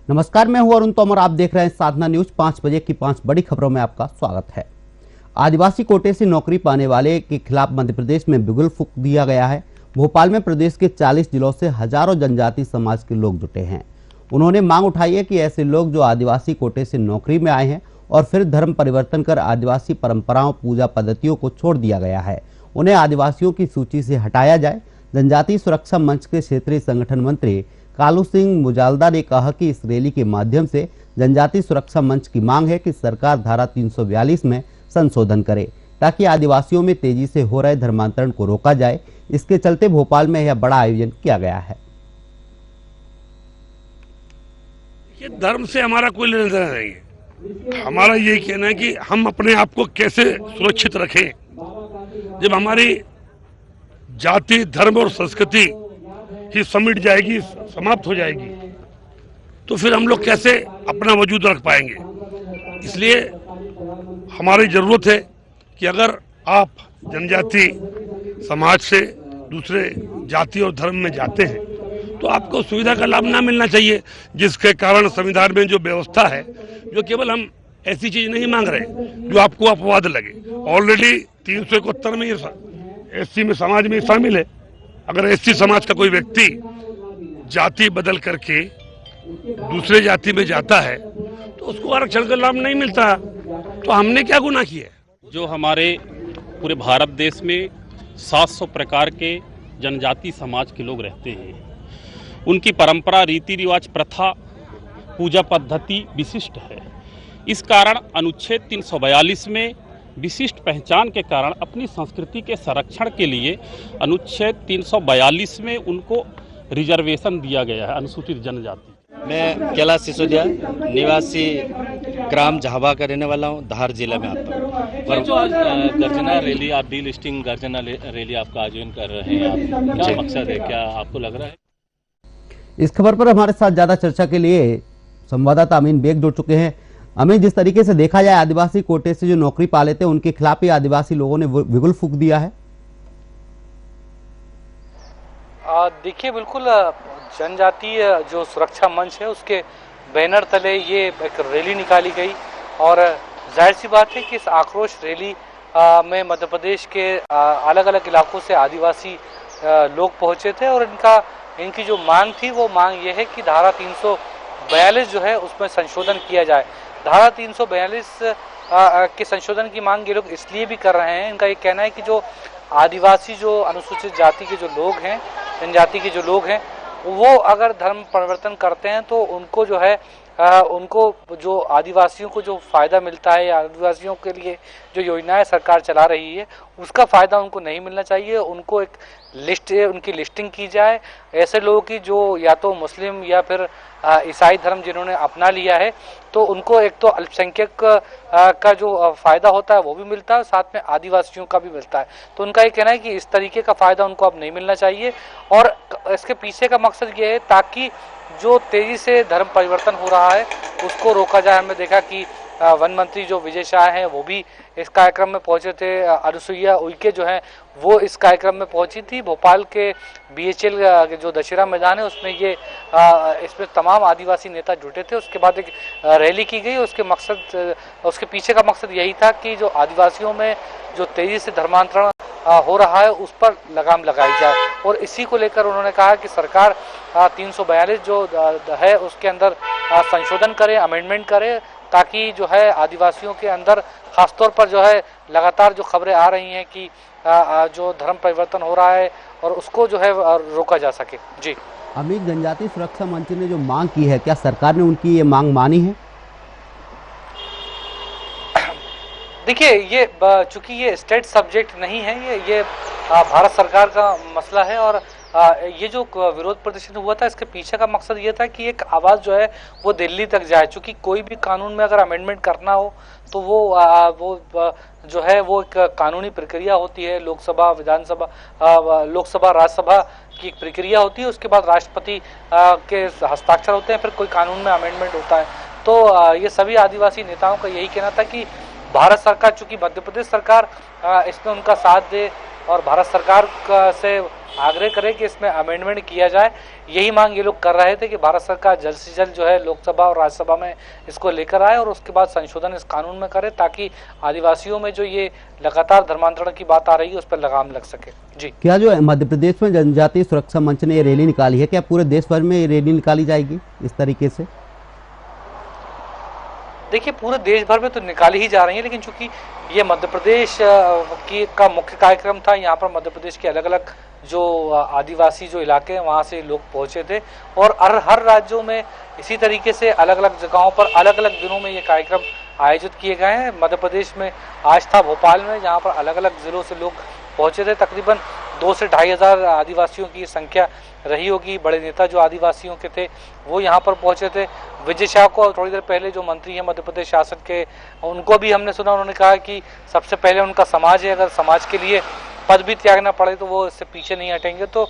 नमस्कार, मैं हूं अरुण तोमर। आप देख रहे हैं साधना न्यूज। 5 बजे की 5 बड़ी खबरों में आपका स्वागत है। आदिवासी कोटे से नौकरी पाने वाले के खिलाफ मध्य प्रदेश में बिगुल फूंक दिया गया है। भोपाल में प्रदेश के 40 जिलों से हजारों जनजाति समाज के लोग जुटे हैं। उन्होंने मांग उठाई है कि ऐसे लोग जो आदिवासी कोटे से नौकरी में आए हैं और फिर धर्म परिवर्तन कर आदिवासी परंपराओं पूजा पद्धतियों को छोड़ दिया गया है, उन्हें आदिवासियों की सूची से हटाया जाए। जनजातीय सुरक्षा मंच के क्षेत्रीय संगठन मंत्री कालू सिंह मुजालदा ने कहा कि इस रैली के माध्यम से जनजातीय सुरक्षा मंच की मांग है कि सरकार धारा 342 में संशोधन करे ताकि आदिवासियों में तेजी से हो रहे धर्मांतरण को रोका जाए। इसके चलते भोपाल में यह बड़ा आयोजन किया गया है। ये धर्म से हमारा कोई लेना देना नहीं है। हमारा ये कहना है कि हम अपने आप को कैसे सुरक्षित रखें। जब हमारी जाति, धर्म और संस्कृति ही समिट जाएगी, समाप्त हो जाएगी, तो फिर हम लोग कैसे अपना वजूद रख पाएंगे। इसलिए हमारी जरूरत है कि अगर आप जनजाति समाज से दूसरे जाति और धर्म में जाते हैं तो आपको सुविधा का लाभ ना मिलना चाहिए, जिसके कारण संविधान में जो व्यवस्था है, जो केवल हम ऐसी चीज नहीं मांग रहे जो आपको अपवाद लगे। ऑलरेडी 371 में एससी में समाज में शामिल है। अगर एससी समाज का कोई व्यक्ति जाति बदल करके दूसरे जाति में जाता है तो उसको आरक्षण का लाभ नहीं मिलता, तो हमने क्या गुनाह किया? जो हमारे पूरे भारत देश में 700 प्रकार के जनजाति समाज के लोग रहते हैं, उनकी परंपरा, रीति रिवाज, प्रथा, पूजा पद्धति विशिष्ट है। इस कारण अनुच्छेद 342 में विशिष्ट पहचान के कारण अपनी संस्कृति के संरक्षण के लिए अनुच्छेद 342 में उनको रिजर्वेशन दिया गया है, अनुसूचित जनजाति। मैं कैलाश सिसोदिया, निवासी ग्राम झाबा का रहने वाला हूँ, धार जिला में आता हूँ। और जो आज गर्जना रैली, आप डीलिस्टिंग गर्जना रैली आपका आयोजन कर रहे हैं, आप क्या मकसद है, क्या आपको लग रहा है? इस खबर पर हमारे साथ ज्यादा चर्चा के लिए संवाददाता अमीन बेग जुड़ चुके हैं। अमीन, जिस तरीके से देखा जाए आदिवासी कोटे से जो नौकरी पा लेते हैं उनके खिलाफ ही आदिवासी लोगों ने बिगुल फूंक दिया है। देखिए, बिल्कुल जनजातीय जो सुरक्षा मंच है उसके बैनर तले ये एक रैली निकाली गई और जाहिर सी बात है कि इस आक्रोश रैली में मध्य प्रदेश के अलग अलग इलाकों से आदिवासी लोग पहुंचे थे और इनकी जो मांग थी वो मांग ये है कि धारा 342 जो है उसमें संशोधन किया जाए। धारा 342 के संशोधन की मांग ये लोग इसलिए भी कर रहे हैं, इनका ये कहना है कि जो आदिवासी, जो अनुसूचित जाति के जो लोग हैं, जनजाति के जो लोग हैं, वो अगर धर्म परिवर्तन करते हैं तो उनको जो है उनको जो आदिवासियों को जो फ़ायदा मिलता है, आदिवासियों के लिए जो योजनाएं सरकार चला रही है उसका फ़ायदा उनको नहीं मिलना चाहिए। उनको एक लिस्ट, उनकी लिस्टिंग की जाए ऐसे लोगों की जो या तो मुस्लिम या फिर ईसाई धर्म जिन्होंने अपना लिया है, तो उनको एक तो अल्पसंख्यक का जो फ़ायदा होता है वो भी मिलता है, साथ में आदिवासियों का भी मिलता है। तो उनका ये कहना है कि इस तरीके का फ़ायदा उनको अब नहीं मिलना चाहिए और इसके पीछे का मकसद ये है ताकि जो तेजी से धर्म परिवर्तन हो रहा है उसको रोका जाए। हमने देखा कि वन मंत्री जो विजय शाह हैं वो भी इस कार्यक्रम में पहुंचे थे। अनुसुईया उइके जो हैं वो इस कार्यक्रम में पहुंची थी। भोपाल के BHL जो दशहरा मैदान है उसमें इसमें तमाम आदिवासी नेता जुटे थे। उसके बाद एक रैली की गई। उसके पीछे का मकसद यही था कि जो आदिवासियों में जो तेजी से धर्मांतरण हो रहा है उस पर लगाम लगाई जाए और इसी को लेकर उन्होंने कहा कि सरकार 342 जो है उसके अंदर संशोधन करे, अमेंडमेंट करे, ताकि जो है आदिवासियों के अंदर खासतौर पर जो है लगातार जो खबरें आ रही हैं कि जो धर्म परिवर्तन हो रहा है और उसको जो है रोका जा सके। जी अमित, जनजातीय सुरक्षा मंच ने जो मांग की है, क्या सरकार ने उनकी ये मांग मानी है? देखिए, ये चूंकि ये स्टेट सब्जेक्ट नहीं है, ये भारत सरकार का मसला है और ये जो विरोध प्रदर्शन हुआ था इसके पीछे का मकसद ये था कि एक आवाज़ जो है वो दिल्ली तक जाए। चूंकि कोई भी कानून में अगर अमेंडमेंट करना हो तो वो जो है वो एक कानूनी प्रक्रिया होती है। लोकसभा, विधानसभा, लोकसभा, राज्यसभा की एक प्रक्रिया होती है। उसके बाद राष्ट्रपति के हस्ताक्षर होते हैं, फिर कोई कानून में अमेंडमेंट होता है। तो ये सभी आदिवासी नेताओं का यही कहना था कि भारत सरकार, चूंकि मध्य प्रदेश सरकार इसमें उनका साथ दे और भारत सरकार से आग्रह करे कि इसमें अमेंडमेंट किया जाए। यही मांग ये लोग कर रहे थे कि भारत सरकार जल्द से जल्द जो है लोकसभा और राज्यसभा में इसको लेकर आए और उसके बाद संशोधन इस कानून में करे, ताकि आदिवासियों में जो ये लगातार धर्मांतरण की बात आ रही है उस पर लगाम लग सके। जी, क्या जो मध्य प्रदेश में जनजातीय सुरक्षा मंच ने ये रैली निकाली है, क्या पूरे देश भर में ये रैली निकाली जाएगी इस तरीके से? देखिए, पूरे देश भर में तो निकाली ही जा रही है, लेकिन चूंकि ये मध्य प्रदेश का मुख्य कार्यक्रम था, यहाँ पर मध्य प्रदेश के अलग अलग जो आदिवासी जो इलाके हैं वहाँ से लोग पहुँचे थे और हर राज्यों में इसी तरीके से अलग अलग जगहों पर अलग अलग दिनों में ये कार्यक्रम आयोजित किए गए हैं। मध्य प्रदेश में आज था भोपाल में, जहाँ पर अलग अलग जिलों से लोग पहुँचे थे। तकरीबन 2 से 2,500 आदिवासियों की संख्या रही होगी। बड़े नेता जो आदिवासियों के थे वो यहाँ पर पहुँचे थे। विजय शाह को थोड़ी देर पहले जो मंत्री हैं मध्य प्रदेश शासन के, उनको भी हमने सुना, उन्होंने कहा कि सबसे पहले उनका समाज है, अगर समाज के लिए पद भी त्यागना पड़े तो वो इससे पीछे नहीं हटेंगे। तो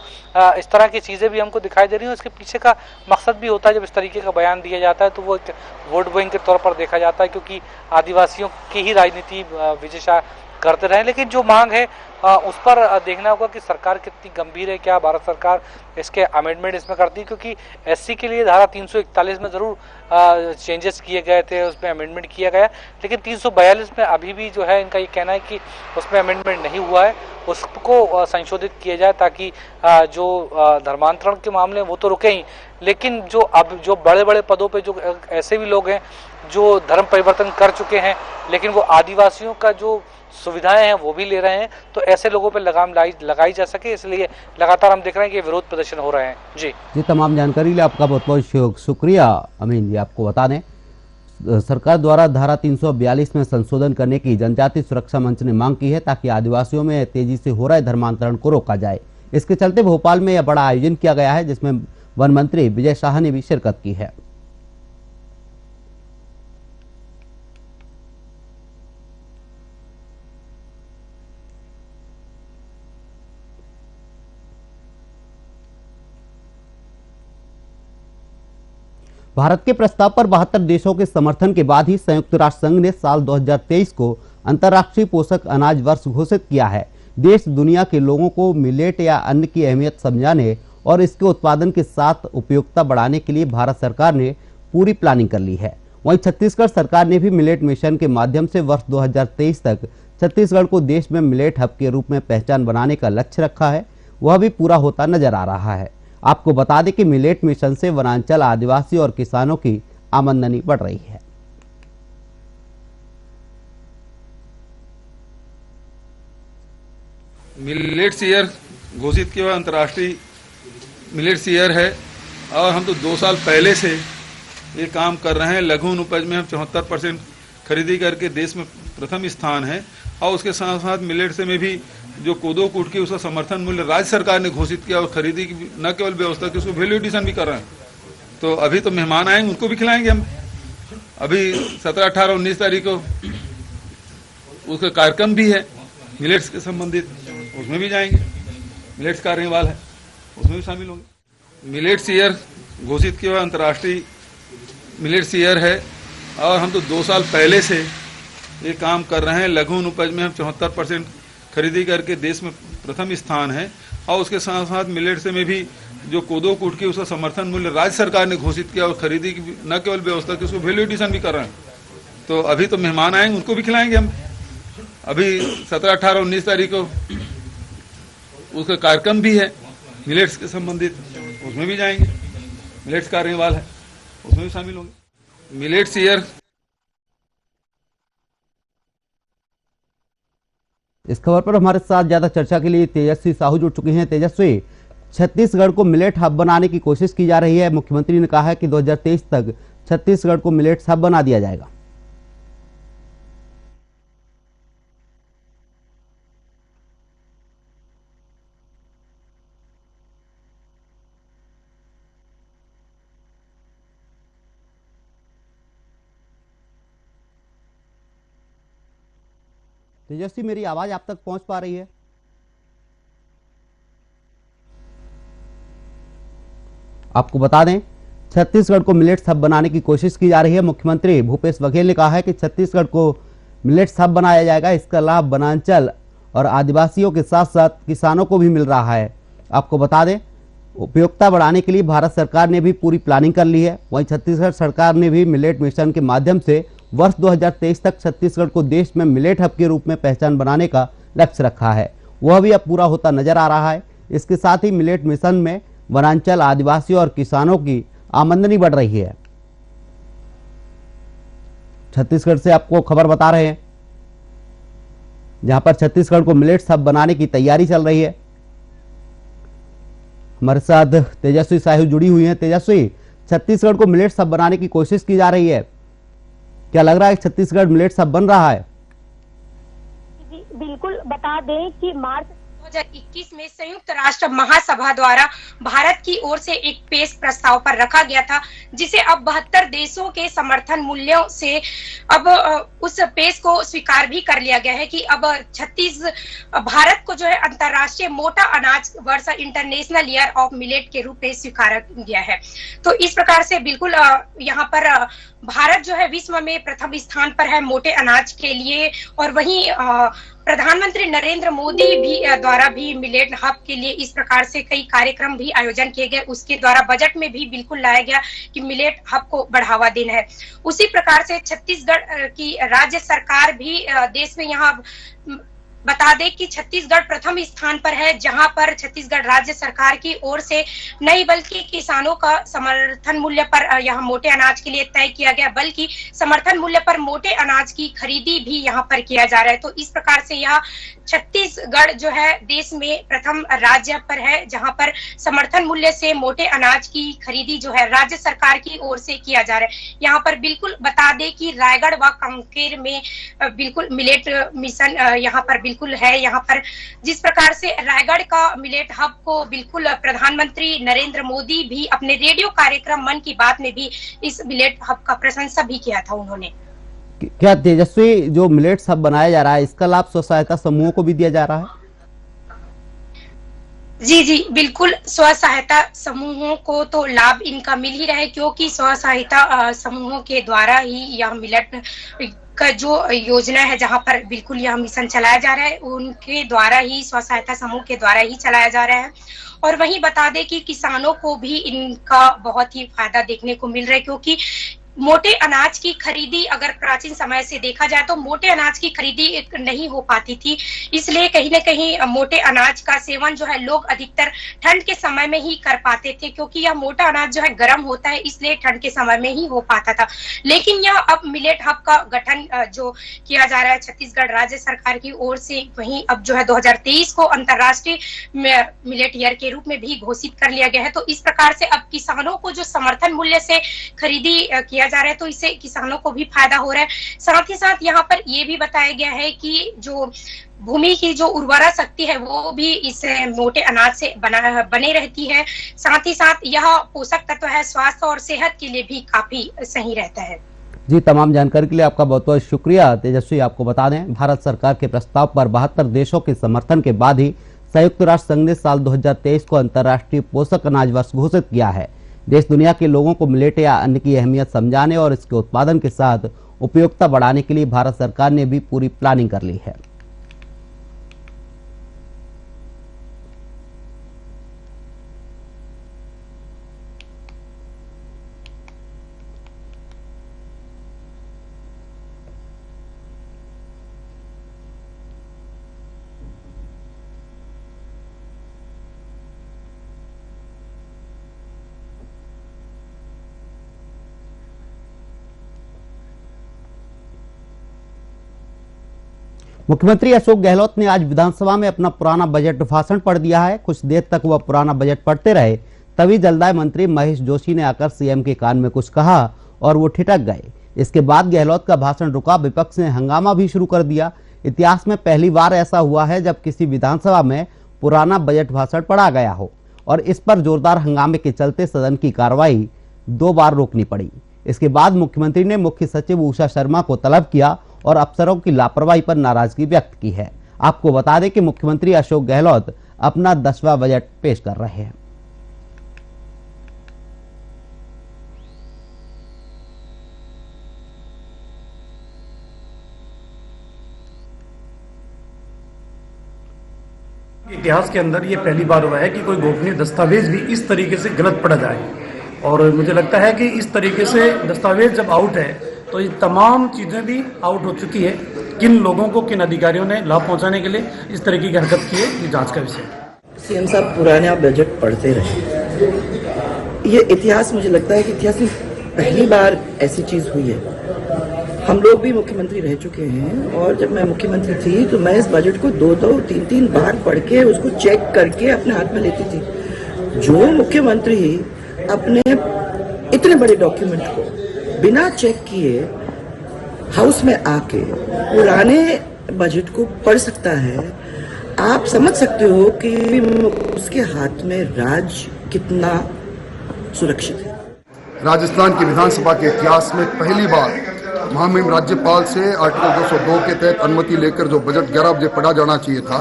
इस तरह की चीज़ें भी हमको दिखाई दे रही हैं। इसके पीछे का मकसद भी होता है, जब इस तरीके का बयान दिया जाता है तो वो एक वोट बैंक के तौर पर देखा जाता है, क्योंकि आदिवासियों की ही राजनीति विजय शाह करते रहे। लेकिन जो मांग है उस पर देखना होगा कि सरकार कितनी गंभीर है, क्या भारत सरकार इसके अमेंडमेंट इसमें करती है, क्योंकि एससी के लिए धारा 341 में ज़रूर चेंजेस किए गए थे, उसमें अमेंडमेंट किया गया, लेकिन 342 में अभी भी जो है इनका ये कहना है कि उसमें अमेंडमेंट नहीं हुआ है, उसको संशोधित किया जाए ताकि जो धर्मांतरण के मामले वो तो रुके ही, लेकिन जो अब जो बड़े बड़े पदों पे जो ऐसे भी लोग हैं जो धर्म परिवर्तन कर चुके हैं लेकिन वो आदिवासियों का जो सुविधाएं हैं वो भी ले रहे हैं, तो ऐसे लोगों पर लगाम लगाई जा सके, इसलिए लगातार हम देख रहे हैं कि विरोध प्रदर्शन हो रहे हैं। जी, तमाम जानकारी के लिए आपका बहुत बहुत शुक्रिया अमीन जी। आपको बता दें, सरकार द्वारा धारा 342 में संशोधन करने की जनजातीय सुरक्षा मंच ने मांग की है, ताकि आदिवासियों में तेजी से हो रहे धर्मांतरण को रोका जाए। इसके चलते भोपाल में यह बड़ा आयोजन किया गया है, जिसमें वन मंत्री विजय शाह ने भी शिरकत की है। भारत के प्रस्ताव पर 72 देशों के समर्थन के बाद ही संयुक्त राष्ट्र संघ ने साल 2023 को अंतर्राष्ट्रीय पोषक अनाज वर्ष घोषित किया है। देश दुनिया के लोगों को मिलेट या अन्न की अहमियत समझाने और इसके उत्पादन के साथ उपयोगिता बढ़ाने के लिए भारत सरकार ने पूरी प्लानिंग कर ली है। वहीं छत्तीसगढ़ सरकार ने भी मिलेट मिशन के माध्यम से वर्ष 2023 तक छत्तीसगढ़ को देश में मिलेट हब के रूप में पहचान बनाने का लक्ष्य रखा है, वह भी पूरा होता नजर आ रहा है। आपको बता दें कि मिलेट मिशन से वनांचल आदिवासी और किसानों की आमदनी बढ़ रही है। मिलेट्स ईयर घोषित किया हुआ अंतर्राष्ट्रीय मिलेट्स ईयर है और हम तो 2 साल पहले से ये काम कर रहे हैं। लघु उपज में हम 74% खरीदी करके देश में प्रथम स्थान है और उसके साथ साथ मिलेट से में भी जो कोदो कूट की उसका समर्थन मूल्य राज्य सरकार ने घोषित किया और खरीदी की न केवल व्यवस्था की, उसको वैल्यू एडिशन भी कर रहे हैं। तो अभी तो मेहमान आएंगे, उनको भी खिलाएंगे हम। अभी 17, 18, 19 तारीख को उसका कार्यक्रम भी है मिलेट्स के संबंधित, उसमें भी जाएंगे। मिलेट्स कार्यक्रम है, उसमें भी शामिल होंगे। मिलेट्स ईयर घोषित किया हुआ अंतर्राष्ट्रीय मिलेट्स ईयर है और हम तो 2 साल पहले से ये काम कर रहे हैं। लघु उपज में हम 74% खरीदी करके देश में प्रथम स्थान है और उसके साथ साथ मिलेट से में भी जो कोदो कूट की उसका समर्थन मूल्य राज्य सरकार ने घोषित किया और खरीदी की न केवल व्यवस्था की, उसको वैल्यू एडिशन भी कर रहे हैं। तो अभी तो मेहमान आएंगे, उनको भी खिलाएंगे हम। अभी 17, 18, 19 तारीख को उसका कार्यक्रम भी है मिलेट्स के संबंधित, उसमें भी जाएंगे। मिलेट्स कार्यक्रम है, उसमें भी शामिल होंगे। Millets year. इस खबर पर हमारे साथ ज्यादा चर्चा के लिए तेजस्वी साहू जुड़ चुके हैं। तेजस्वी, छत्तीसगढ़ को मिलेट हब बनाने की कोशिश की जा रही है। मुख्यमंत्री ने कहा है कि 2023 तक छत्तीसगढ़ को मिलेट हब बना दिया जाएगा। तेजस्वी, मेरी आवाज आप तक पहुंच पा रही है? आपको बता दें, छत्तीसगढ़ को मिलेट्स हब बनाने की कोशिश की जा रही है। मुख्यमंत्री भूपेश बघेल ने कहा है कि छत्तीसगढ़ को मिलेट्स हब बनाया जाएगा। इसका लाभ वनांचल और आदिवासियों के साथ साथ किसानों को भी मिल रहा है। आपको बता दें, उपयोगिता बढ़ाने के लिए भारत सरकार ने भी पूरी प्लानिंग कर ली है। वहीं छत्तीसगढ़ सरकार ने भी मिलेट मिशन के माध्यम से वर्ष 2023 तक छत्तीसगढ़ को देश में मिलेट हब के रूप में पहचान बनाने का लक्ष्य रखा है। वह भी अब पूरा होता नजर आ रहा है। इसके साथ ही मिलेट मिशन में वनांचल, आदिवासी और किसानों की आमदनी बढ़ रही है। छत्तीसगढ़ से आपको खबर बता रहे हैं, जहां पर छत्तीसगढ़ को मिलेट्स हब बनाने की तैयारी चल रही है। हमारे साथ तेजस्वी साहू जुड़ी हुई हैं। तेजस्वी, छत्तीसगढ़ को मिलेट्स हब बनाने की कोशिश की जा रही है, क्या लग रहा है छत्तीसगढ़ मिलेट्स हब बन रहा है? जी बिल्कुल, बता दें कि मार्च 2021 में संयुक्त राष्ट्र महासभा द्वारा भारत की ओर से एक पेश प्रस्ताव पर रखा गया था, जिसे अब 72 देशों के समर्थन मूल्यों से अब उस पेश को स्वीकार भी कर लिया गया है कि अब भारत को जो है अंतर्राष्ट्रीय मोटा अनाज वर्ष इंटरनेशनल ईयर ऑफ मिलेट के रूप में स्वीकार गया है। तो इस प्रकार से बिल्कुल यहाँ पर भारत जो है विश्व में प्रथम स्थान पर है मोटे अनाज के लिए। और वहीं प्रधानमंत्री नरेंद्र मोदी भी द्वारा भी मिलेट हब के लिए इस प्रकार से कई कार्यक्रम भी आयोजन किए गए। उसके द्वारा बजट में भी बिल्कुल लाया गया कि मिलेट हब को बढ़ावा देना है। उसी प्रकार से छत्तीसगढ़ की राज्य सरकार भी देश में यहाँ बता दें कि छत्तीसगढ़ प्रथम स्थान पर है, जहां पर छत्तीसगढ़ राज्य सरकार की ओर से नहीं बल्कि किसानों का समर्थन मूल्य पर यहां मोटे अनाज के लिए तय किया गया, बल्कि समर्थन मूल्य पर मोटे अनाज की खरीदी भी यहां पर किया जा रहा है। तो इस प्रकार से यह छत्तीसगढ़ जो है देश में प्रथम राज्य पर है, जहां पर समर्थन मूल्य से मोटे अनाज की खरीदी जो है राज्य सरकार की ओर से किया जा रहा है। यहाँ पर बिल्कुल बता दें कि रायगढ़ व कांकेर में बिल्कुल मिलेट मिशन यहाँ पर बिल्कुल है। यहाँ पर जिस प्रकार से रायगढ़ का मिलेट हब को बिल्कुल प्रधानमंत्री नरेंद्र मोदी भी अपने रेडियो कार्यक्रम मन की बात में भी इस मिलेट हब का प्रशंसा भी किया था उन्होंने। क्या तेजस्वी, जो मिलेट्स हब बनाया जा रहा है, इसका लाभ स्व सहायता समूहों को भी दिया जा रहा है? जी बिल्कुल, स्व सहायता समूहों को तो लाभ इनका मिल ही रहा है, क्योंकि स्व सहायता समूहों के द्वारा ही यह मिलेट का जो योजना है, जहां पर बिल्कुल यह मिशन चलाया जा रहा है, उनके द्वारा ही, स्व सहायता समूह के द्वारा ही चलाया जा रहा है। और वहीं बता दें कि किसानों को भी इनका बहुत ही फायदा देखने को मिल रहा है, क्योंकि मोटे अनाज की खरीदी अगर प्राचीन समय से देखा जाए तो मोटे अनाज की खरीदी नहीं हो पाती थी, इसलिए कहीं ना कहीं मोटे अनाज का सेवन जो है लोग अधिकतर ठंड के समय में ही कर पाते थे, क्योंकि यह मोटा अनाज जो है गर्म होता है, इसलिए ठंड के समय में ही हो पाता था। लेकिन यह अब मिलेट हब का गठन जो किया जा रहा है छत्तीसगढ़ राज्य सरकार की ओर से, वहीं अब जो है 2023 को अंतर्राष्ट्रीय मिलेट ईयर के रूप में भी घोषित कर लिया गया है। तो इस प्रकार से अब किसानों को जो समर्थन मूल्य से खरीदी किया जा रहा है, तो इससे किसानों को भी फायदा हो रहा है। साथ ही साथ यहाँ पर यह भी बताया गया है कि जो भूमि की जो उर्वरा शक्ति है वो भी इस मोटे अनाज से बने रहती है। साथ ही साथ यह पोषक तत्व है, स्वास्थ्य और सेहत के लिए भी काफी सही रहता है। जी, तमाम जानकारी के लिए आपका बहुत बहुत शुक्रिया तेजस्वी। आपको बता दें, भारत सरकार के प्रस्ताव पर 72 देशों के समर्थन के बाद ही संयुक्त राष्ट्र संघ ने साल 2023 को अंतर्राष्ट्रीय पोषक अनाज वर्ष घोषित किया है। देश दुनिया के लोगों को मिलेट या अन्न की अहमियत समझाने और इसके उत्पादन के साथ उपयोगिता बढ़ाने के लिए भारत सरकार ने भी पूरी प्लानिंग कर ली है। मुख्यमंत्री अशोक गहलोत ने आज विधानसभा में अपना पुराना बजट भाषण पढ़ दिया है। कुछ देर तक वह पुराना बजट पढ़ते रहे, तभी जलदाय मंत्री महेश जोशी ने आकर सीएम के कान में कुछ कहा और वो ठिठक गए। इसके बाद गहलोत का भाषण रुका, विपक्ष ने हंगामा भी शुरू कर दिया। इतिहास में पहली बार ऐसा हुआ है जब किसी विधानसभा में पुराना बजट भाषण पढ़ा गया हो और इस पर जोरदार हंगामे के चलते सदन की कार्रवाई 2 बार रोकनी पड़ी। इसके बाद मुख्यमंत्री ने मुख्य सचिव उषा शर्मा को तलब किया और अफसरों की लापरवाही पर नाराजगी व्यक्त की है। आपको बता दें कि मुख्यमंत्री अशोक गहलोत अपना 10वां बजट पेश कर रहे हैं। इतिहास के अंदर ये पहली बार हुआ है कि कोई गोपनीय दस्तावेज भी इस तरीके से गलत पढ़ा जाए, और मुझे लगता है कि इस तरीके से दस्तावेज जब आउट है तो ये तमाम चीज़ें भी आउट हो चुकी है। किन लोगों को, किन अधिकारियों ने लाभ पहुंचाने के लिए इस तरीके की हरकत की है, ये जांच का विषय है। सीएम साहब पुराना बजट पढ़ते रहे। ये इतिहास, मुझे लगता है कि इतिहास में पहली बार ऐसी चीज़ हुई है। हम लोग भी मुख्यमंत्री रह चुके हैं, और जब मैं मुख्यमंत्री थी तो मैं इस बजट को 2-2, 3-3 बार पढ़ के उसको चेक करके अपने हाथ में लेती थी। जो मुख्यमंत्री अपने इतने बड़े डॉक्यूमेंट को बिना चेक किए हाउस में आके पुराने बजट को पढ़ सकता है, आप समझ सकते हो कि उसके हाथ में राज कितना सुरक्षित है। राजस्थान की विधानसभा के इतिहास में पहली बार महामहिम राज्यपाल से आर्टिकल 202 के तहत अनुमति लेकर जो बजट 11 बजे पढ़ा जाना चाहिए था,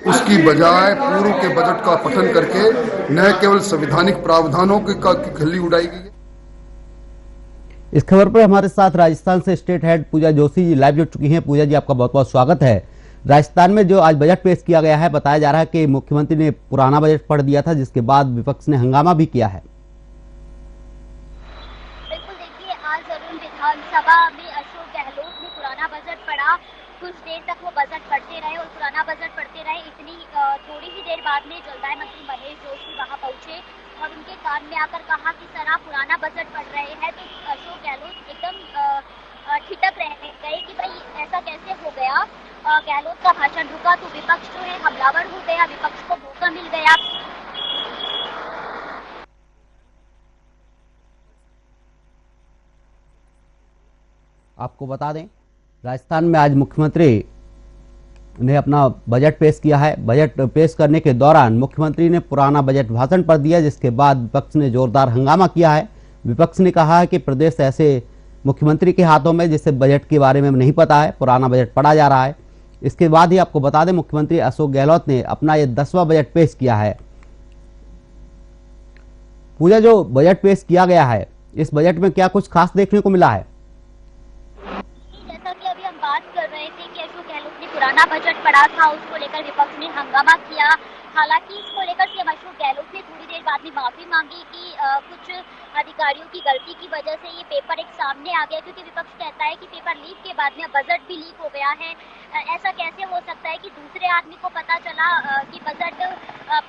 उसकी बजाय पूर्व के बजट का पठन करके न केवल संवैधानिक प्रावधानों की खिल्ली उड़ाई गई है। इस खबर पर हमारे साथ राजस्थान से स्टेट हेड पूजा जोशी जी लाइव जुड़ चुकी हैं। पूजा जी, आपका बहुत बहुत स्वागत है। राजस्थान में जो आज बजट पेश किया गया है, बताया जा रहा है कि मुख्यमंत्री ने पुराना बजट पढ़ दिया था, जिसके बाद विपक्ष ने हंगामा भी किया है। बिल्कुल, देखिए आज जरूर विधानसभा में अशोक गहलोत ने पुराना बजट पढ़ा। कुछ देर तक वो बजट पढ़ते रहे और पुराना बजट पढ़ते रहे। इतनी थोड़ी ही देर बाद में जलदाय मंत्री महेश जोशी वहां पहुंचे और उनके कान में आकर कहा कि सर आप पुराना बजट पढ़ रहे हैं। तो अशोक गहलोत एकदम ठिठक रहे गए कि भाई ऐसा कैसे हो गया। गहलोत का भाषण रुका तो विपक्ष जो है हमलावर हो गया, विपक्ष को मौका मिल गया। आपको बता दें, राजस्थान में आज मुख्यमंत्री ने अपना बजट पेश किया है। बजट पेश करने के दौरान मुख्यमंत्री ने पुराना बजट भाषण पढ़ दिया, जिसके बाद विपक्ष ने जोरदार हंगामा किया है। विपक्ष ने कहा है कि प्रदेश ऐसे मुख्यमंत्री के हाथों में जिसे बजट के बारे में नहीं पता है, पुराना बजट पढ़ा जा रहा है। इसके बाद ही आपको बता दें, मुख्यमंत्री अशोक गहलोत ने अपना ये 10वां बजट पेश किया है। पूजा, जो बजट पेश किया गया है, इस बजट में क्या कुछ खास देखने को मिला है? पुराना बजट पड़ा था, उसको लेकर विपक्ष ने हंगामा किया। हालांकि इसको लेकर सीएम अशोक गहलोत ने थोड़ी देर बाद में माफी मांगी कि कुछ अधिकारियों की गलती की वजह से ये पेपर एक सामने आ गया, क्योंकि विपक्ष कहता है कि पेपर लीक के बाद में बजट भी लीक हो गया है। ऐसा कैसे हो सकता है कि दूसरे आदमी को पता चला कि बजट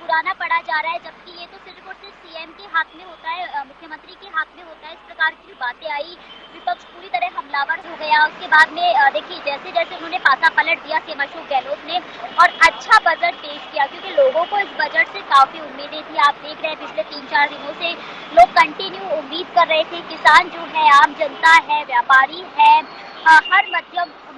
पुराना पढ़ा जा रहा है, जबकि ये तो सिर्फ और सिर्फ सीएम के हाथ में होता है, मुख्यमंत्री के हाथ में होता है। इस प्रकार की बातें आई, विपक्ष पूरी तरह हमलावर हो गया। उसके बाद में देखिए जैसे जैसे उन्होंने पासा पलट दिया सीएम अशोक गहलोत ने और अच्छा बजट पेश किया, क्योंकि लोगों को इस बजट से काफी उम्मीदें थी। आप देख रहे हैं पिछले 3-4 दिनों से लोग कंटिन्यू उम्मीद कर रहे थे। किसान जो है, आम जनता है, व्यापारी है, हर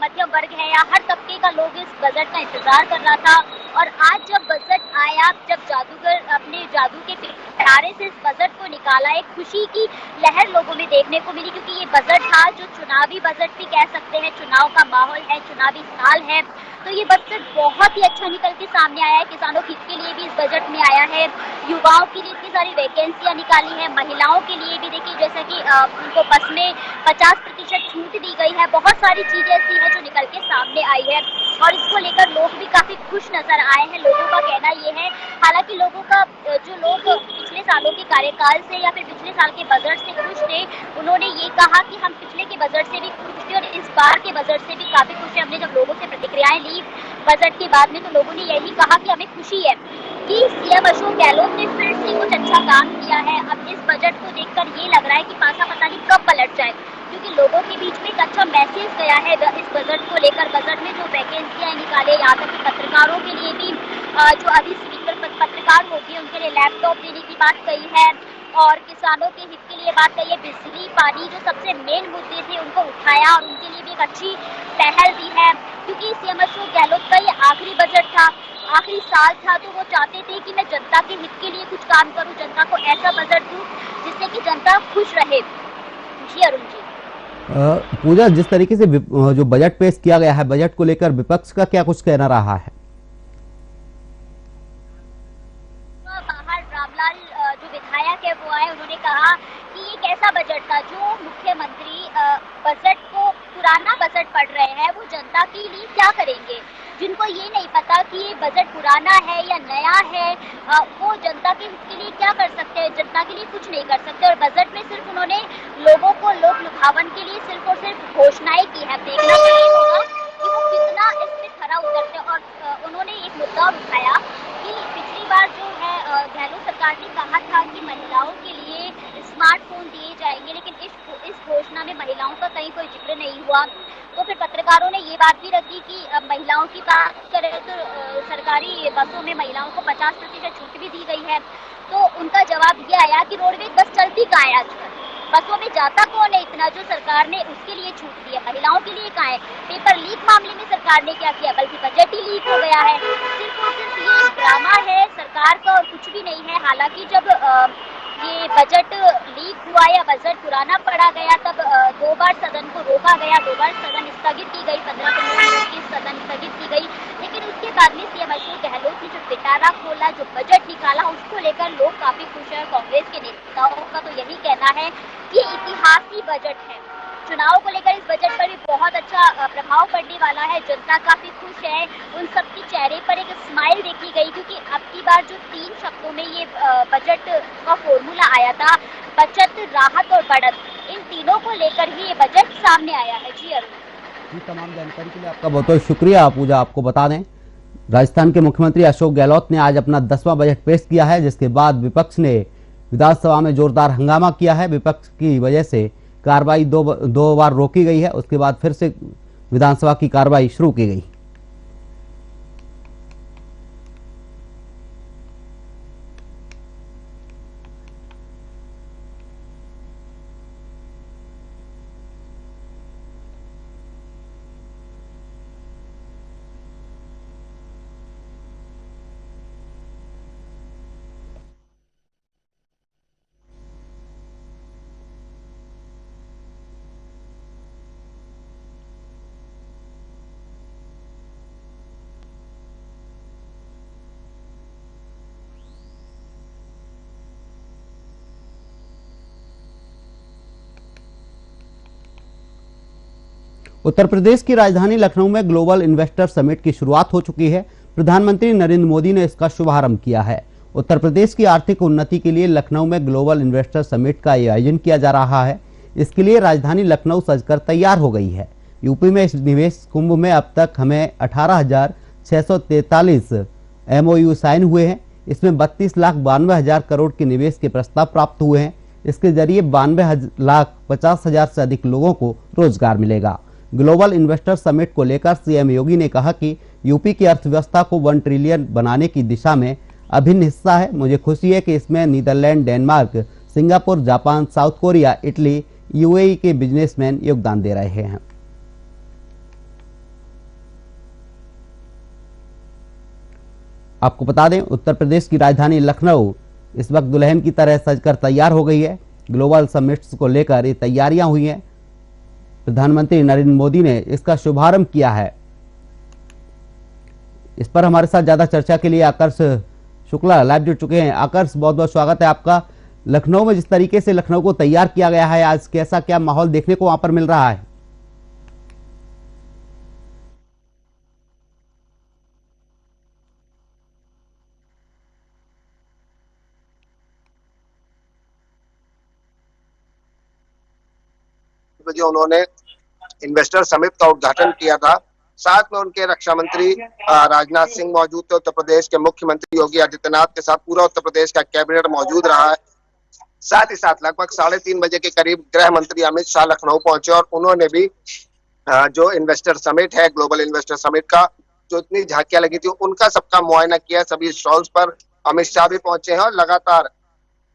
मध्यम वर्ग है या हर तबके का लोग इस बजट का इंतजार कर रहा था। और आज जब बजट आया, जब जादूगर अपने जादू के पिटारे से इस बजट को निकाला, एक खुशी की लहर लोगों में देखने को मिली, क्योंकि ये बजट था जो चुनावी बजट भी कह सकते हैं। चुनाव का माहौल है, चुनावी साल है, तो ये बजट बहुत ही अच्छा निकल के सामने आया है। किसानों हित के लिए भी इस बजट में आया है, युवाओं के लिए इतनी सारी वैकेंसियां निकाली है, महिलाओं के लिए भी देखिए जैसा कि उनको बस में 50% छूट दी गई है। बहुत सारी चीजें ऐसी है जो निकल के सामने आई है और इसको लेकर लोग भी काफी खुश नजर आए हैं। लोगों का कहना ये है, हालांकि लोगों का जो लोग पिछले सालों के कार्यकाल से या फिर पिछले साल के बजट से खुश थे, उन्होंने ये कहा कि हम पिछले के बजट से भी खुश थे और इस बार के बजट से भी काफी खुश है। हमने जब लोगों से प्रतिक्रियाएं ली बजट के बाद में, तो लोगों ने यही कहा कि हमें खुशी है कि सीएम अशोक गहलोत ने फिर से कुछ अच्छा काम किया है। अब इस बजट को देखकर ये लग रहा है कि पासा पता नहीं कब पलट जाए, क्योंकि लोगों के बीच में एक अच्छा मैसेज गया है इस बजट को लेकर। बजट में जो वैकेंसियां निकाले, यहाँ तक कि पत्रकारों के लिए भी जो अभी स्पीकर पत्रकार होगी उनके लिए लैपटॉप देने की बात कही है और किसानों के हित के लिए बात कही है। बिजली, पानी जो सबसे मेन मुद्दे थे उनको उठाया और उनके लिए भी एक अच्छी पहल दी है, क्योंकि सीएम अशोक गहलोत का ये आखिरी बजट था, आखिरी साल था, तो वो चाहते थे कि मैं जनता के हित के लिए कुछ काम करूं, जनता को ऐसा बजट दूं जिससे कि जनता खुश रहे। जी अरुण जी। पूजा, जिस तरीके से जो बजट पेश किया गया है, बजट को लेकर विपक्ष का क्या कुछ कहना रहा है? बाहर रामलाल जो विधायक है वो आए, उन्होंने कहा कि ये कैसा बजट था जो मुख्यमंत्री बजट को पुराना बजट पढ़ रहे हैं, वो जनता के लिए क्या करेंगे। जिनको ये नहीं पता कि ये बजट पुराना है या नया है, वो जनता के हित के लिए क्या कर सकते हैं, जनता के लिए कुछ नहीं कर सकते। और बजट में सिर्फ उन्होंने लोगों को लोक लुभावन के लिए सिर्फ और सिर्फ घोषणाएं की है। देखना चाहिए होगा कि वो कितना इस पे खरा उतरते हैं। और उन्होंने एक मुद्दा उठाया कि पिछली बार जो है गहलोत सरकार ने कहा था कि महिलाओं के लिए स्मार्टफोन दिए जाएंगे, लेकिन इस घोषणा में महिलाओं का कहीं कोई जिक्र नहीं हुआ। तो फिर पत्रकारों ने ये बात भी रखी कि अब महिलाओं की बात करें तो सरकारी बसों में महिलाओं को 50% छूट भी दी गई है। तो उनका जवाब ये आया कि रोडवेज बस चलती कहाँ है आजकल, बसों में जाता कौन है इतना जो सरकार ने उसके लिए छूट दी है, महिलाओं के लिए कहाँ है। पेपर लीक मामले में सरकार ने क्या किया, बल्कि बजट ही लीक हो गया है। सिर्फ और सिर्फ ये ड्रामा है सरकार का और कुछ भी नहीं है। हालांकि जब ये बजट लीक हुआ या बजट पुराना पड़ा गया तब 2 बार सदन को रोका गया, 2 बार सदन स्थगित की गई, 15-15 मिनट की सदन स्थगित की गई। लेकिन उसके बाद में सीएम अशोक गहलोत ने जो पिटारा खोला, जो बजट निकाला, उसको लेकर लोग काफी खुश हैं। कांग्रेस के नेताओं का तो यही कहना है कि इतिहासी बजट है। चुनाव को लेकर इस बजट पर भी बहुत अच्छा प्रभाव पड़ने वाला है। जनता काफी खुश है, उन सबके चेहरे पर एक स्माइल देखी गई, क्योंकि अब की बार जो 3 शब्दों में ये बजट का फॉर्मूला आया था, बचत, राहत और बढ़त, इन तीनों को लेकर ही ये बजट सामने आया है। जी अरुण, तमाम जानकारी के लिए आपका बहुत बहुत शुक्रिया पूजा। आपको बता दें, राजस्थान के मुख्यमंत्री अशोक गहलोत ने आज अपना 10वां बजट पेश किया है, जिसके बाद विपक्ष ने विधानसभा में जोरदार हंगामा किया है। विपक्ष की वजह से कार्रवाई दो बार रोकी गई है, उसके बाद फिर से विधानसभा की कार्रवाई शुरू की गई। उत्तर प्रदेश की राजधानी लखनऊ में ग्लोबल इन्वेस्टर समिट की शुरुआत हो चुकी है। प्रधानमंत्री नरेंद्र मोदी ने इसका शुभारंभ किया है। उत्तर प्रदेश की आर्थिक उन्नति के लिए लखनऊ में ग्लोबल इन्वेस्टर समिट का आयोजन किया जा रहा है। इसके लिए राजधानी लखनऊ सजकर तैयार हो गई है। यूपी में इस निवेश कुंभ में अब तक हमें 18,643 MOU साइन हुए हैं। इसमें 32,92,000 करोड़ के निवेश के प्रस्ताव प्राप्त हुए हैं। इसके जरिए 92,50,000 से अधिक लोगों को रोजगार मिलेगा। ग्लोबल इन्वेस्टर समिट को लेकर सीएम योगी ने कहा कि यूपी की अर्थव्यवस्था को 1 ट्रिलियन बनाने की दिशा में अभिन्न हिस्सा है। मुझे खुशी है कि इसमें Netherlands, Denmark, Singapore, Japan, South Korea, Italy, UAE के बिजनेसमैन योगदान दे रहे हैं। आपको बता दें, उत्तर प्रदेश की राजधानी लखनऊ इस वक्त दुल्हन की तरह सजकर तैयार हो गई है। ग्लोबल समिट्स को लेकर ये तैयारियां हुई हैं। प्रधानमंत्री नरेंद्र मोदी ने इसका शुभारंभ किया है। इस पर हमारे साथ ज्यादा चर्चा के लिए आकर्ष शुक्ला लाइव जुड़ चुके हैं। आकर्ष, बहुत बहुत स्वागत है आपका। लखनऊ में जिस तरीके से लखनऊ को तैयार किया गया है, आज कैसा क्या माहौल देखने को वहां पर मिल रहा है? जो उन्होंने इन्वेस्टर समिट का उद्घाटन किया था, साथ में उनके रक्षा मंत्री राजनाथ सिंह मौजूद थे। उत्तर प्रदेश के मुख्यमंत्री योगी आदित्यनाथ के साथ पूरा उत्तर प्रदेश का कैबिनेट मौजूद रहा है। साथ ही साथ लगभग 3:30 बजे के करीब गृह मंत्री अमित शाह लखनऊ पहुंचे और उन्होंने भी जो इन्वेस्टर समिट है, ग्लोबल इन्वेस्टर समिट का जो इतनी झांकियां लगी थी, उनका सबका मुआयना किया। सभी स्टॉल्स पर अमित शाह भी पहुंचे हैं और लगातार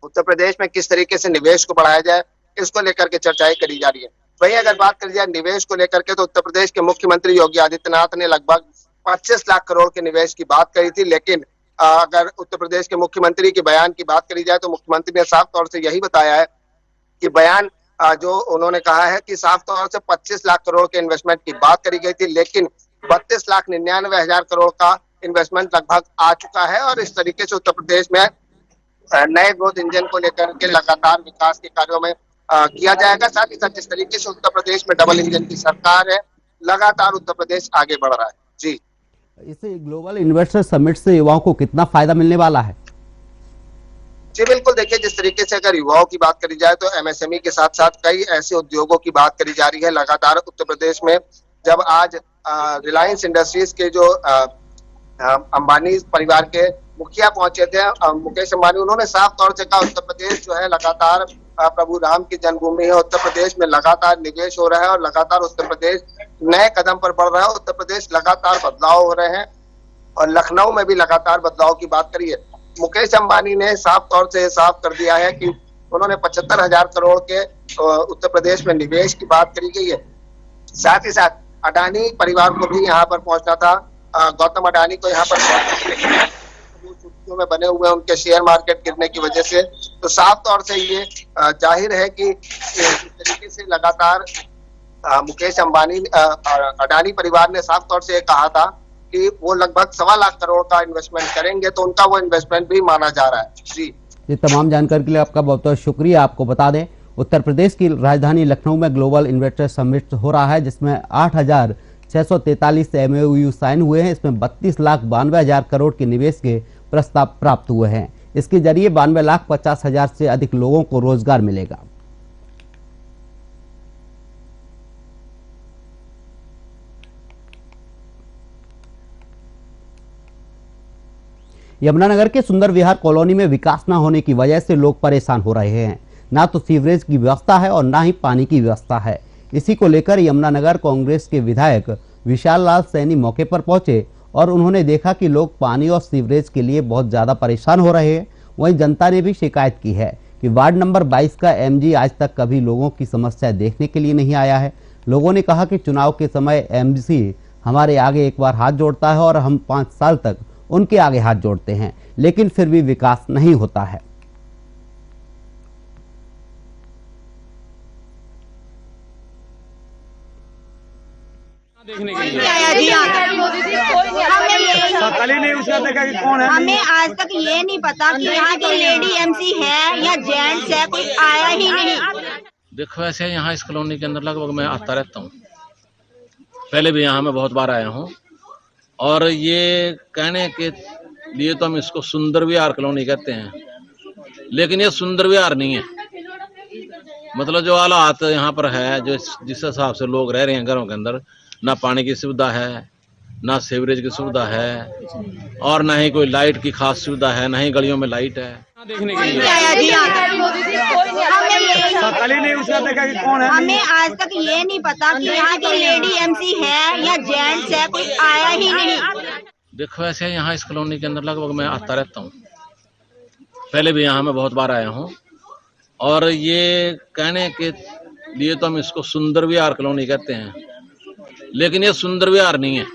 उत्तर प्रदेश में किस तरीके से निवेश को बढ़ाया जाए, इसको लेकर के चर्चाएं करी जा रही है। वहीं अगर बात करी जाए निवेश को लेकर के, तो उत्तर प्रदेश के मुख्यमंत्री योगी आदित्यनाथ ने लगभग 25 लाख करोड़ के निवेश की बात करी थी। लेकिन अगर उत्तर प्रदेश के मुख्यमंत्री के बयान की बात करी जाए तो मुख्यमंत्री ने साफ तौर से यही बताया है कि बयान जो उन्होंने कहा है कि साफ तौर से 25 लाख करोड़ के इन्वेस्टमेंट की बात करी गई थी, लेकिन 32,99,000 करोड़ का इन्वेस्टमेंट लगभग आ चुका है। और इस तरीके से उत्तर प्रदेश में नए ग्रोथ इंजन को लेकर के लगातार विकास के कार्यों में किया जाएगा। साथ ही साथ जिस तरीके से उत्तर प्रदेश में डबल इंजन की सरकार है, लगातार उत्तर प्रदेश आगे बढ़ रहा है। जी इस ग्लोबल इन्वेस्टर समिट से युवाओं को कितना फायदा मिलने वाला है? जी बिल्कुल, देखिए जिस तरीके से अगर युवाओं की बात करी जाए तो एमएसएमई के साथ साथ कई ऐसे उद्योगों की बात करी जा रही है। लगातार उत्तर प्रदेश में जब आज रिलायंस इंडस्ट्रीज के जो अंबानी परिवार के मुखिया पहुंचे थे, मुकेश अंबानी, उन्होंने साफ तौर से कहा उत्तर प्रदेश जो है लगातार प्रभु राम की जन्मभूमि है। उत्तर प्रदेश में लगातार निवेश हो रहा है और लगातार उत्तर प्रदेश नए कदम पर बढ़ रहा है। उत्तर प्रदेश लगातार बदलाव हो रहे हैं और लखनऊ में भी लगातार बदलाव की बात करी है। मुकेश अंबानी ने साफ तौर से साफ कर दिया है कि उन्होंने 75,000 करोड़ के उत्तर प्रदेश में निवेश की बात करी गई है। साथ ही साथ अडानी परिवार को भी यहाँ पर पहुंचना था, गौतम अडानी को यहाँ पर सुर्खियों में बने हुए उनके शेयर मार्केट गिरने की वजह से। तो साफ तौर से ये जाहिर है कि इस तरीके से लगातार मुकेश अंबानी अडानी परिवार ने साफ तौर से कहा था कि वो लगभग 1.25 लाख करोड़ का इन्वेस्टमेंट करेंगे, तो उनका वो इन्वेस्टमेंट भी माना जा रहा है। जी, ये तमाम जानकारी के लिए आपका बहुत बहुत शुक्रिया। आपको बता दें उत्तर प्रदेश की राजधानी लखनऊ में ग्लोबल इन्वेस्टर समिट हो रहा है, जिसमें 8,643 MOU साइन हुए हैं। इसमें 32,92,000 करोड़ के निवेश के प्रस्ताव प्राप्त हुए हैं। इसके जरिए 92,50,000 से अधिक लोगों को रोजगार मिलेगा। यमुनानगर के सुंदर विहार कॉलोनी में विकास न होने की वजह से लोग परेशान हो रहे हैं। ना तो सीवरेज की व्यवस्था है और ना ही पानी की व्यवस्था है। इसी को लेकर यमुनानगर कांग्रेस के विधायक विशाल लाल सैनी मौके पर पहुंचे और उन्होंने देखा कि लोग पानी और सीवरेज के लिए बहुत ज्यादा परेशान हो रहे हैं। वहीं जनता ने भी शिकायत की है कि वार्ड नंबर 22 का MG आज तक कभी लोगों की समस्या देखने के लिए नहीं आया है। लोगों ने कहा कि चुनाव के समय MC हमारे आगे एक बार हाथ जोड़ता है और हम 5 साल तक उनके आगे हाथ जोड़ते हैं, लेकिन फिर भी विकास नहीं होता है। देखने के लिए हमें आज तक ये नहीं पता कि यहाँ की लेडी MC है या जेंट्स है, कोई आया ही नहीं। देखो ऐसे यहाँ इस कॉलोनी के अंदर लगभग मैं आता रहता हूँ, पहले भी यहाँ मैं बहुत बार आया हूँ। और ये कहने के लिए तो हम इसको सुंदर विहार कॉलोनी कहते हैं, लेकिन ये सुंदर विहार नहीं है। मतलब जो हालात यहाँ पर है, जो जिस हिसाब से लोग रह रहे हैं घरों के अंदर, ना पानी की सुविधा है, ना सीवरेज की सुविधा है और ना ही कोई लाइट की खास सुविधा है, ना ही गलियों में लाइट है। देखने के लिए हमें आज तक ये नहीं पता कि यहाँ की लेडी MC है या जेंट्स है, कोई आया ही नहीं। देखो ऐसे यहाँ इस कॉलोनी के अंदर लगभग मैं आता रहता हूँ, पहले भी यहाँ मैं बहुत बार आया हूँ। और ये कहने के लिए तो हम इसको सुंदर विहार कॉलोनी कहते हैं, लेकिन ये सुंदर विहार नहीं है।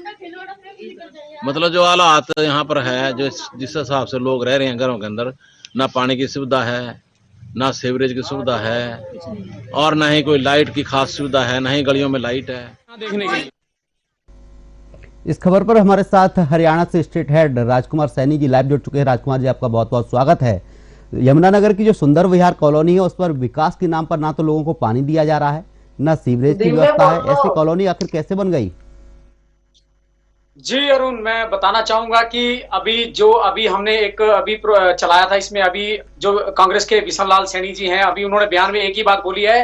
मतलब जो हालात यहाँ पर है, जो जिस हिसाब से लोग रह रहे हैं घरों के अंदर, ना पानी की सुविधा है, ना सीवरेज की सुविधा है और ना ही कोई लाइट की खास सुविधा है, ना ही गलियों में लाइट है। देखने के लिए इस खबर पर हमारे साथ हरियाणा से state head Rajkumar Saini ji live जुड़ चुके हैं। राजकुमार जी, आपका बहुत बहुत स्वागत है। यमुनानगर की जो सुंदर विहार कॉलोनी है, उस पर विकास के नाम पर ना तो लोगों को पानी दिया जा रहा है, ना सीवरेज की व्यवस्था है। ऐसी कॉलोनी आखिर कैसे बन गई? जी अरुण, मैं बताना चाहूंगा कि अभी हमने एक चलाया था, इसमें अभी जो कांग्रेस के विशाल लाल सैनी जी हैं, अभी उन्होंने बयान में एक ही बात बोली है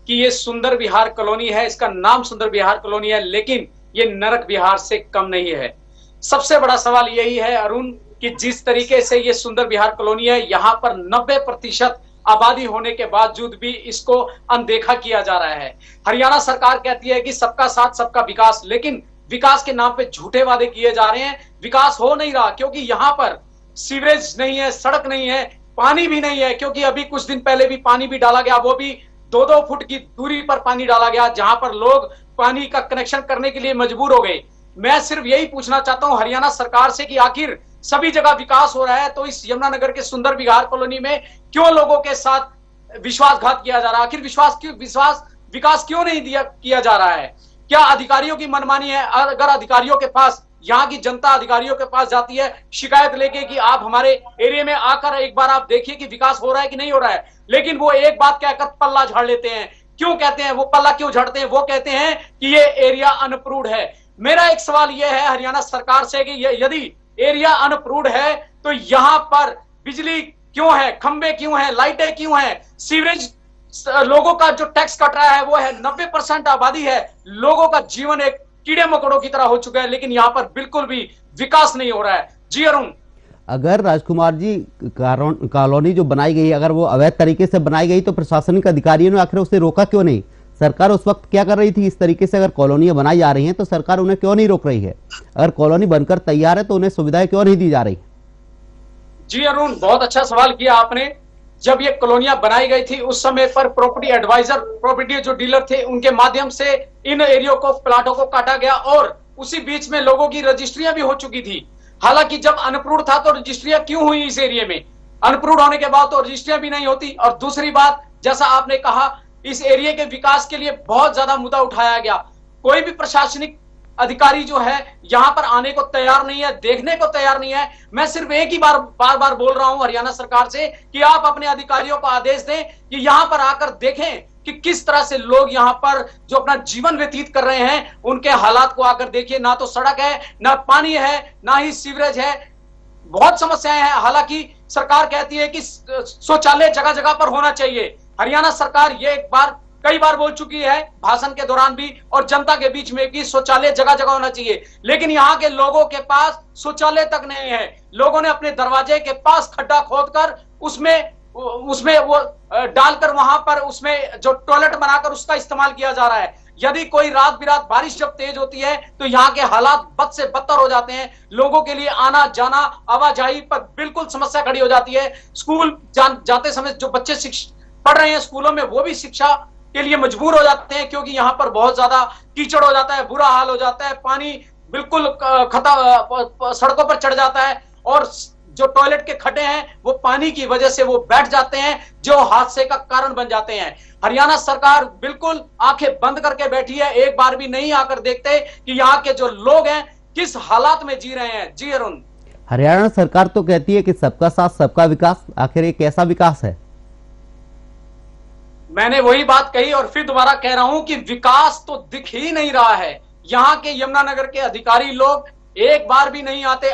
कि ये सुंदर विहार कॉलोनी है, इसका नाम सुंदर विहार कॉलोनी है, लेकिन ये नरक विहार से कम नहीं है। सबसे बड़ा सवाल यही है अरुण कि जिस तरीके से ये सुंदर विहार कॉलोनी है, यहाँ पर 90% आबादी होने के बावजूद भी इसको अनदेखा किया जा रहा है। हरियाणा सरकार कहती है कि सबका साथ सबका विकास, लेकिन विकास के नाम पे झूठे वादे किए जा रहे हैं। विकास हो नहीं रहा क्योंकि यहाँ पर सीवरेज नहीं है, सड़क नहीं है, पानी भी नहीं है। क्योंकि अभी कुछ दिन पहले भी पानी भी डाला गया, वो भी 2-2 फुट की दूरी पर पानी डाला गया, जहां पर लोग पानी का कनेक्शन करने के लिए मजबूर हो गए। मैं सिर्फ यही पूछना चाहता हूं हरियाणा सरकार से कि आखिर सभी जगह विकास हो रहा है, तो इस यमुनानगर के सुंदर विहार कॉलोनी में क्यों लोगों के साथ विश्वासघात किया जा रहा है? आखिर विकास क्यों नहीं किया जा रहा है? क्या अधिकारियों की मनमानी है? अगर अधिकारियों के पास, यहाँ की जनता अधिकारियों के पास जाती है शिकायत लेके कि आप हमारे एरिया में आकर एक बार आप देखिए कि विकास हो रहा है कि नहीं हो रहा है, लेकिन वो एक बात कहकर पल्ला झाड़ लेते हैं। क्यों कहते हैं वो पल्ला क्यों झाड़ते हैं? वो कहते हैं कि ये एरिया अनअप्रूव्ड है। मेरा एक सवाल यह है हरियाणा सरकार से कि यदि एरिया अनअप्रूव्ड है तो यहाँ पर बिजली क्यों है, खंबे क्यों है, लाइटें क्यों है, सीवरेज, लोगों का जो टैक्स कट रहा है वो है, 90% आबादी है, लोगों का जीवन एक कीड़े मकोड़ों की तरह हो चुका है, लेकिन यहाँ पर बिल्कुल भी विकास नहीं हो रहा है। जी अरुण, अगर राजकुमार जी कॉलोनी जो बनाई गई, अगर वो अवैध तरीके से बनाई गई तो प्रशासनिक अधिकारियों ने आखिर उसे रोका क्यों नहीं? सरकार उस वक्त क्या कर रही थी? इस तरीके से अगर कॉलोनियां बनाई जा रही हैं तो सरकार उन्हें क्यों नहीं रोक रही है? अगर कॉलोनी बनकर तैयार है तो उन्हें सुविधाएं क्यों नहीं दी जा रही? जी अरुण, बहुत अच्छा सवाल किया आपने। जब ये कॉलोनियां बनाई गई थी उस समय पर प्रॉपर्टी एडवाइजर, प्रॉपर्टी जो डीलर थे, उनके माध्यम से इन एरियो को, प्लाटों को काटा गया और उसी बीच में लोगों की रजिस्ट्रियां भी हो चुकी थी। हालांकि जब अनअप्रूव्ड था तो रजिस्ट्रियां क्यों हुई इस एरिया में? अनअप्रूव्ड होने के बाद तो रजिस्ट्रियां भी नहीं होती। और दूसरी बात, जैसा आपने कहा, इस एरिया के विकास के लिए बहुत ज्यादा मुद्दा उठाया गया। कोई भी प्रशासनिक अधिकारी जो है यहाँ पर आने को तैयार नहीं है, देखने को तैयार नहीं है। मैं सिर्फ एक ही बार बार बोल रहा हूं हरियाणा सरकार से कि आप अपने अधिकारियों को आदेश दें कि यहाँ पर आकर देखें कि किस तरह से लोग यहाँ पर जो अपना जीवन व्यतीत कर रहे हैं उनके हालात को आकर देखिए। ना तो सड़क है, ना पानी है, ना ही सीवरेज है, बहुत समस्याएं हैं। हालांकि सरकार कहती है कि शौचालय जगह जगह पर होना चाहिए। हरियाणा सरकार ये कई बार बोल चुकी है भाषण के दौरान भी और जनता के बीच में भी, शौचालय जगह जगह होना चाहिए, लेकिन यहाँ के लोगों के पास शौचालय तक नहीं है। लोगों ने अपने दरवाजे के पास खड्डा खोदकर उसमें वो डालकर वहां पर उसमें जो टॉयलेट बनाकर उसका इस्तेमाल किया जा रहा है। यदि कोई रात बिरात बारिश जब तेज होती है तो यहाँ के हालात बद से बदतर हो जाते हैं। लोगों के लिए आना जाना, आवाजाही पर बिल्कुल समस्या खड़ी हो जाती है। स्कूल जाते समय जो बच्चे पढ़ रहे हैं स्कूलों में, वो भी शिक्षा के लिए मजबूर हो जाते हैं क्योंकि यहाँ पर बहुत ज्यादा कीचड़ हो जाता है, बुरा हाल हो जाता है, पानी बिल्कुल सड़कों पर चढ़ जाता है और जो टॉयलेट के खड्डे हैं वो पानी की वजह से वो बैठ जाते हैं, जो हादसे का कारण बन जाते हैं। हरियाणा सरकार बिल्कुल आंखें बंद करके बैठी है, एक बार भी नहीं आकर देखते कि यहाँ के जो लोग हैं किस हालात में जी रहे हैं। जी अरुण, हरियाणा सरकार तो कहती है कि सबका साथ सबका विकास, आखिर ये कैसा विकास है? मैंने वही बात कही और फिर दोबारा कह रहा हूं कि विकास तो दिख ही नहीं रहा है। यहाँ के यमुनानगर के अधिकारी लोग एक बार भी नहीं आते।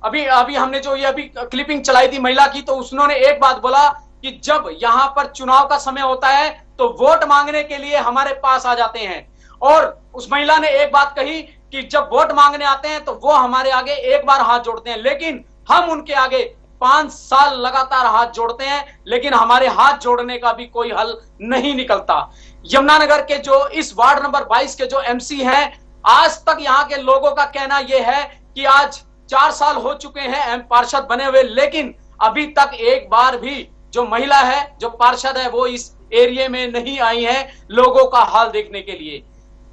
अभी हमने जो ये अभी क्लिपिंग चलाई थी महिला की, तो उन्होंने एक बात बोला कि जब यहाँ पर चुनाव का समय होता है तो वोट मांगने के लिए हमारे पास आ जाते हैं। और उस महिला ने एक बात कही कि जब वोट मांगने आते हैं तो वो हमारे आगे एक बार हाथ जोड़ते हैं, लेकिन हम उनके आगे 5 साल लगातार हाथ जोड़ते हैं, लेकिन हमारे हाथ जोड़ने का भी कोई हल नहीं निकलता। यमुनानगर के जो इस वार्ड नंबर 22 के जो एमसी हैं, आज तक यहाँ के लोगों का कहना यह है कि आज 4 साल हो चुके हैं पार्षद बने हुए, लेकिन अभी तक एक बार भी जो महिला है, जो पार्षद है, वो इस एरिया में नहीं आई है लोगों का हाल देखने के लिए।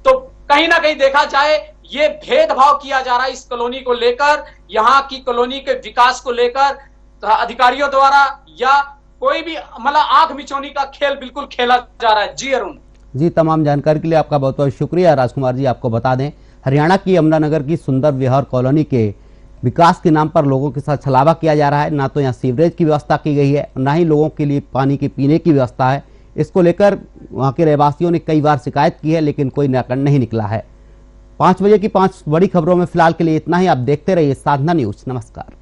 तो कहीं ना कहीं देखा जाए ये भेदभाव किया जा रहा है इस कॉलोनी को लेकर, यहाँ की कॉलोनी के विकास को लेकर अधिकारियों द्वारा, या कोई भी मतलब आंख मिचौनी का खेल बिल्कुल खेला जा रहा है। जी अरुण जी, तमाम जानकारी के लिए आपका बहुत बहुत शुक्रिया। राजकुमार जी, आपको बता दें, हरियाणा की यमुनानगर की सुंदर विहार कॉलोनी के विकास के नाम पर लोगों के साथ छलावा किया जा रहा है। ना तो यहाँ सीवरेज की व्यवस्था की गई है, ना ही लोगों के लिए पानी के पीने की व्यवस्था है। इसको लेकर वहाँ के रहवासियों ने कई बार शिकायत की है, लेकिन कोई निराकरण नहीं निकला है। 5 बजे की 5 बड़ी खबरों में फिलहाल के लिए इतना ही। आप देखते रहिए साधना न्यूज। नमस्कार।